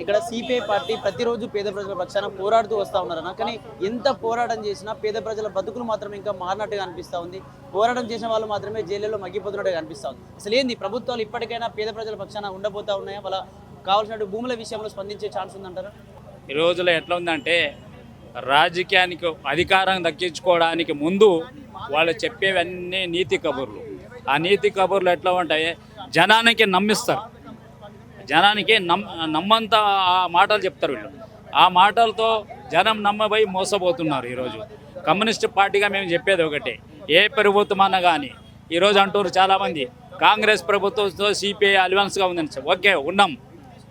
ఇక్కడ CPI party ప్రతిరోజు పేద ప్రజల పక్షాన పోరాడుతూ వస్తూ ఉన్నారన్న. కానీ ఎంత పోరాటం చేసినా పేద ప్రజల బతుకులు మాత్రం ఇంకా మారినట్టుగా అనిపిస్తూ ఉంది. పోరాటం చేసిన వాళ్ళు మాత్రమే జైళ్ళలో మగ్గిపోతున్నట్టుగా అనిపిస్తూ ఉంది. అసలు ఏంది ప్రభుత్వాలు ఇప్పటికైనా పేద ప్రజల పక్షాన ఉండబోతా ఉన్నాయా? వాళ్ళ కావాల్సిన భూముల విషయంలో స్పందించే ఛాన్స్ ఉందంటారా? ఈ రోజులో ఎట్లా ఉందంటే రాజకీయానికి అధికారం దక్కించుకోవడానికి ముందు వాళ్ళు చెప్పేవన్నీ నీతి కబుర్లు. ఆ నీతి కబుర్లు ఎట్లా ఉంటాయి, జనానికి నమ్మిస్తారు. జనానికి నమ్మంత ఆ మాటలు చెప్తారు వీళ్ళు. ఆ మాటలతో జనం నమ్మబోయి మోసపోతున్నారు. ఈరోజు కమ్యూనిస్ట్ పార్టీగా మేము చెప్పేది ఒకటే, ఏ ప్రభుత్వం అన్నా కానీ ఈరోజు అంటారు చాలామంది కాంగ్రెస్ ప్రభుత్వంతో సిపిఐ అలవెన్స్గా ఉందని. ఓకే, ఉన్నాం.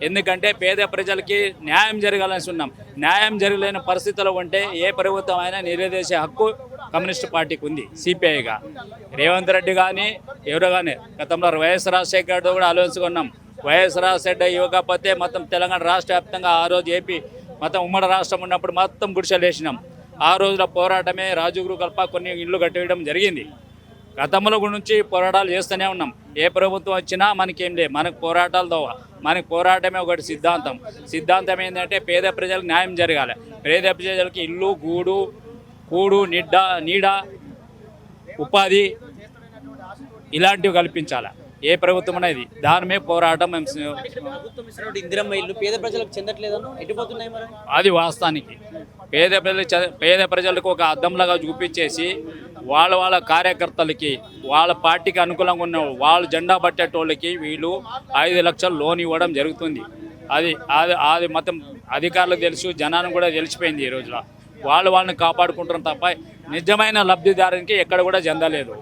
ఎందుకంటే పేద ప్రజలకి న్యాయం జరగాలని ఉన్నాం. న్యాయం జరగలేని పరిస్థితుల్లో ఉంటే ఏ ప్రభుత్వం అయినా నిలదీసే హక్కు కమ్యూనిస్ట్ పార్టీకి ఉంది. సిపిఐగా రేవంత్ రెడ్డి కానీ ఎవరు కానీ గతంలో వైఎస్ రాజశేఖర్తో కూడా అలవెన్స్గా ఉన్నాం. వైఎస్ రాజశేఖర్ ఇవ్వకపోతే మొత్తం తెలంగాణ రాష్ట్ర వ్యాప్తంగా ఆ రోజు ఏపీ మొత్తం ఉమ్మడి రాష్ట్రం ఉన్నప్పుడు మొత్తం గుడిసెలు వేసినాం. ఆ రోజుల పోరాటమే రాజగురు కల్ప కొన్ని ఇళ్ళు కట్టేయడం జరిగింది. గతంలో గురించి పోరాటాలు చేస్తూనే ఉన్నాం. ఏ ప్రభుత్వం వచ్చినా మనకేం లేదు, మనకు పోరాటాలతో మనకి పోరాటమే ఒకటి సిద్ధాంతం. సిద్ధాంతం ఏంటంటే పేద ప్రజలకు న్యాయం జరగాలి. పేద ప్రజలకి ఇల్లు, కూడు, నీడ, ఉపాధి ఇలాంటివి కల్పించాలి. ఏ ప్రభుత్వం అనేది దాని మీద పోరాటం. ఇందిరమ్మ ఇల్లు పేద ప్రజలకు చెందట్లేదన్నా, ఎటుపోతున్నాయి మరి? అది వాస్తవానికి పేద ప్రజలకు ఒక అద్దంలాగా చూపించేసి వాళ్ళ కార్యకర్తలకి వాళ్ళ పార్టీకి అనుకూలంగా ఉన్న వాళ్ళు జెండా పట్టేటోళ్ళకి వీళ్ళు 5 లక్షలు లోన్ ఇవ్వడం జరుగుతుంది. అది మొత్తం అధికారులకు తెలుసు, జనానికి కూడా తెలిసిపోయింది. ఈ రోజులో వాళ్ళని కాపాడుకుంటారు తప్ప నిజమైన లబ్ధిదారునికి ఎక్కడ కూడా చెందలేదు.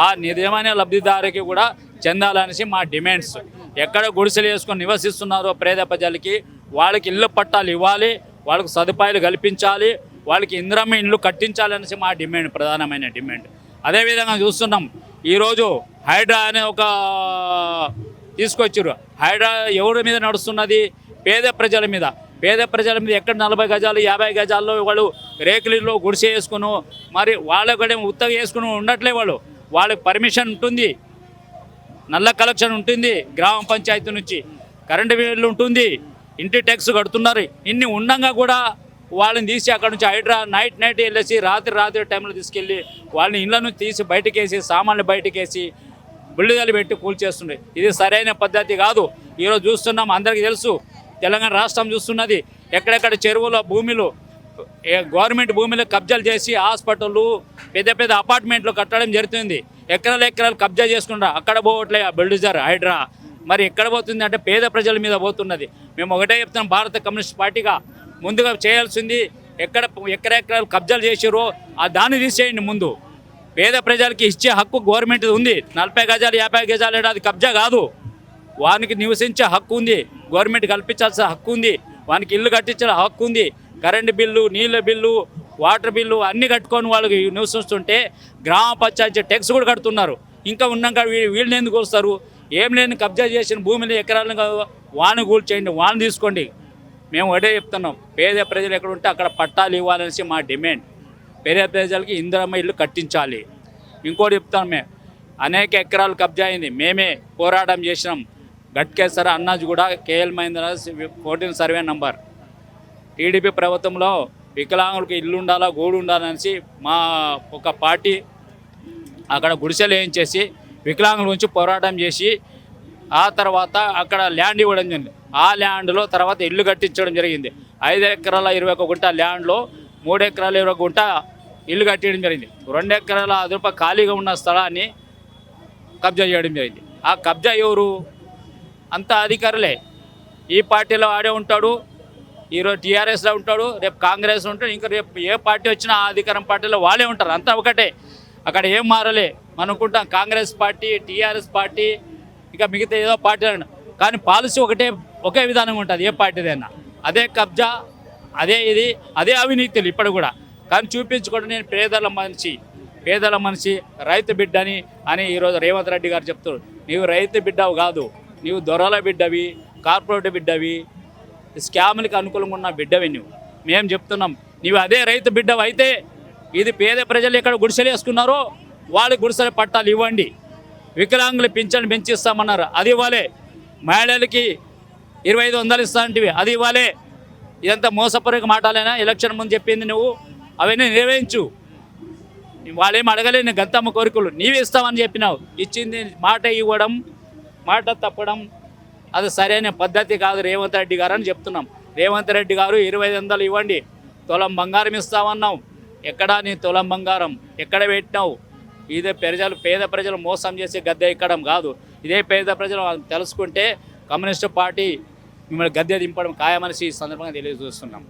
ఆ నిజమైన లబ్ధిదారుకి కూడా చెందాలనేసి మా డిమాండ్స్. ఎక్కడ గుడిసెలు వేసుకొని నివసిస్తున్నారో పేద ప్రజలకి వాళ్ళకి ఇళ్ళ పట్టాలు ఇవ్వాలి, వాళ్ళకు సదుపాయాలు కల్పించాలి, వాళ్ళకి ఇందిరమ్మ ఇళ్ళు కట్టించాలనేసి మా డిమాండ్, ప్రధానమైన డిమాండ్. అదేవిధంగా చూస్తున్నాం ఈరోజు హైడ్రా అనే ఒక తీసుకొచ్చారు. హైడ్రా ఎవరి మీద నడుస్తున్నది? పేద ప్రజల మీద. పేద ప్రజల మీద ఎక్కడ 40 గజాలు 50 గజాల్లో వాళ్ళు రేకులిలో గుడిసె వేసుకుని మరి వాళ్ళకి ఉత్తగా వేసుకుని ఉండట్లే. వాళ్ళకి పర్మిషన్ ఉంటుంది, నల్ల కలెక్షన్ ఉంటుంది, గ్రామ పంచాయతీ నుంచి కరెంటు బిల్లు ఉంటుంది, ఇంటి ట్యాక్స్ కడుతున్నారు. ఇన్ని ఉండగా కూడా వాళ్ళని తీసి అక్కడ నుంచి హైడ్రా నైట్ వెళ్ళేసి రాత్రి టైంలో తీసుకెళ్ళి వాళ్ళని ఇళ్ళ నుంచి తీసి బయటకేసి సామాన్లు బయటకేసి బిల్లుదలు పెట్టి కూల్చేస్తుండే. ఇది సరైన పద్ధతి కాదు. ఈరోజు చూస్తున్నాం, అందరికీ తెలుసు, తెలంగాణ రాష్ట్రం చూస్తున్నది. ఎక్కడెక్కడ చెరువుల భూములు గవర్నమెంట్ భూమిలో కబ్జాలు చేసి హాస్పిటళ్ళు పెద్ద అపార్ట్మెంట్లు కట్టడం జరుగుతుంది. ఎకరాలు కబ్జా చేసుకుంటారు. అక్కడ పోవట్లే బిల్డోజర్ హైడ్రా. మరి ఎక్కడ పోతుంది అంటే పేద ప్రజల మీద పోతున్నది. మేము ఒకటే చెప్తున్నాం, భారత కమ్యూనిస్ట్ పార్టీగా ముందుగా చేయాల్సింది ఎకరాలు కబ్జాలు చేసారో దాన్ని తీసేయండి. ముందు పేద ప్రజలకి ఇచ్చే హక్కు గవర్నమెంట్ ఉంది. 40 గజాలు 50 గజాలు అది కబ్జా కాదు. వానికి నివసించే హక్కు ఉంది, గవర్నమెంట్ కల్పించాల్సిన హక్కు ఉంది, వానికి ఇల్లు కట్టించాల్సిన హక్కు ఉంది. కరెంటు బిల్లు, నీళ్ళ బిల్లు, వాటర్ బిల్లు అన్నీ కట్టుకొని వాళ్ళకి నివసిస్తుంటే గ్రామ పంచాయతీ ట్యాక్స్ కూడా కడుతున్నారు. ఇంకా ఉన్నాక వీళ్ళని ఎందుకు వస్తారు? ఏం లేని కబ్జా చేసిన భూమిని ఎకరాలను వాని కూల్చేయండి, వాని తీసుకోండి. మేము ఒకటే చెప్తున్నాం, పేద ప్రజలు ఎక్కడ ఉంటే అక్కడ పట్టాలు ఇవ్వాలనేసి మా డిమాండ్. పేద ప్రజలకి ఇందిరమ్మ ఇల్లు కట్టించాలి. ఇంకోటి చెప్తాం, మేము అనేక ఎకరాలు కబ్జా అయింది, మేమే పోరాటం చేసినాం. గట్కేసర అన్నాజ్ కూడా KL Mahendra 14 survey number. TDP ప్రభుత్వంలో వికలాంగులకు ఇల్లు ఉండాలా, గూడు ఉండాలనేసి మా ఒక పార్టీ అక్కడ గుడిసెలు వేయించేసి వికలాంగుల గురించి పోరాటం చేసి ఆ తర్వాత అక్కడ ల్యాండ్ ఇవ్వడం జరిగింది. ఆ ల్యాండ్లో తర్వాత ఇల్లు కట్టించడం జరిగింది. 5 ఎకరాల 21 గుంట ల్యాండ్లో 3 ఎకరాల 20 గుంట ఇల్లు కట్టడం జరిగింది. 2 ఎకరాల 10 రూపాయలు ఖాళీగా ఉన్న స్థలాన్ని కబ్జా చేయడం జరిగింది. ఆ కబ్జా ఎవరు? అంతా అధికారులే. ఈ పార్టీలో ఆడే ఉంటాడు, ఈరోజు టీఆర్ఎస్లో ఉంటాడు, రేపు కాంగ్రెస్లో ఉంటాడు, ఇంకా రేపు ఏ పార్టీ వచ్చినా ఆ అధికారం పార్టీలో వాళ్ళే ఉంటారు. అంతా ఒకటే, అక్కడ ఏం మారలే. అనుకుంటాం కాంగ్రెస్ పార్టీ, టీఆర్ఎస్ పార్టీ, ఇంకా మిగతా ఏదో పార్టీ, కానీ పాలసీ ఒకే విధానంగా ఉంటుంది ఏ పార్టీదైనా. అదే కబ్జా, అదే అవినీతులు ఇప్పుడు కూడా. కానీ చూపించుకోవడం నేను పేదల మనిషి రైతు బిడ్డని ఈరోజు రేవంత్ రెడ్డి గారు చెప్తారు. నీవు రైతు బిడ్డవు కాదు, నీవు దొరల బిడ్డవి, కార్పొరేట్ బిడ్డవి, స్కాములకు అనుకూలంగా ఉన్న బిడ్డవి నువ్వు. మేము చెప్తున్నాం, నీవు అదే రైతు బిడ్డవు అయితే ఇది పేద ప్రజలు ఎక్కడ గుడిసెలు వేసుకున్నారో వాళ్ళకి గుడిసెల పట్టాలు ఇవ్వండి. వికలాంగులు పింఛను పెంచిస్తామన్నారు, అది ఇవ్వాలి. మహిళలకి 2500 ఇస్తా అంటివి, అది ఇవ్వాలి. ఇదంతా మోసపూరిత మాటలేనా? ఎలక్షన్ ముందు చెప్పింది నువ్వు అవన్నీ నెరవేర్చు. వాళ్ళేం అడగలేదు, నేను గంతమ్మ కోరికలు నీవే ఇస్తామని చెప్పినావు. ఇచ్చింది మాట ఇవ్వడం, మాట తప్పడం అది సరైన పద్ధతి కాదు రేవంత్ రెడ్డి గారు అని చెప్తున్నాం. రేవంత్ రెడ్డి గారు 2500 ఇవ్వండి, తులం బంగారం ఇస్తామన్నావు. ఎక్కడా నీ తులం బంగారం ఎక్కడ పెట్టినావు? ఇదే పేద ప్రజలు మోసం చేసి గద్దె ఎక్కడం కాదు. ఇదే పేద ప్రజలు తెలుసుకుంటే కమ్యూనిస్టు పార్టీ మిమ్మల్ని గద్దె దింపడం ఖాయమనిసి ఈ సందర్భంగా తెలియజేస్తున్నాం.